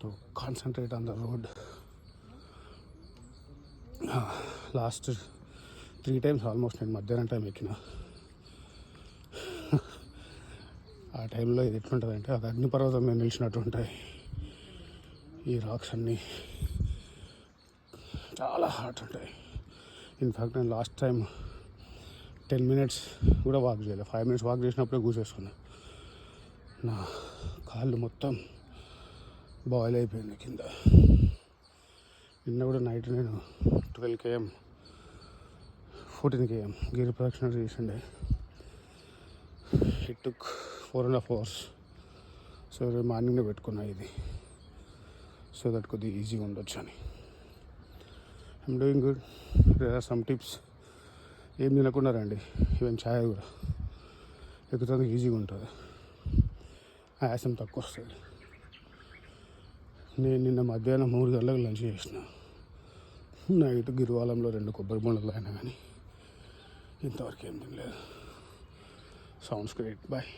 To concentrate on the road. Last 3 times almost నేను మధ్యాహ్నం time ఎక్కిన. ఆ టైంలో ఇది ఎట్లుంటుంది అంటే అది అగ్నిపర్వతం మీద నిలిచినట్టు ఉంటాయి ఈ రాక్స్ అన్నీ. చాలా హాట్ ఉంటాయి. ఇన్ఫ్యాక్ట్ నేను లాస్ట్ టైం 10 minutes కూడా వాక్ చేయలేదు. 5 minutes వాక్ చేసినప్పుడే కూర్చేసుకున్నా. నా కాళ్ళు మొత్తం బాయిల్ అయిపోయింది కింద. నిన్న కూడా నైట్ నేను 12 km 14 km గిరి ప్రదక్షిణ చేసిండే. It took 4.5 hours. సో మార్నింగ్లో పెట్టుకున్నా ఇది, సో దట్ కొద్దిగా ఈజీగా ఉండొచ్చు అని. I'm doing good. There are some tips. ఏం తినకుండా రండి, ఈవెన్ ఛాయ్ కూడా ఎక్కుతుంది, ఈజీగా ఉంటుంది, ఆయాసం తక్కువ వస్తుంది. నేను నిన్న మధ్యాహ్నం 3 గంటలకు లంచ్ చేసిన. నైట్ గిరివాలంలో 2 కొబ్బరి బొండలు అయినా కానీ ఇంతవరకు ఏం తినలేదు. Sounds great. బాయ్.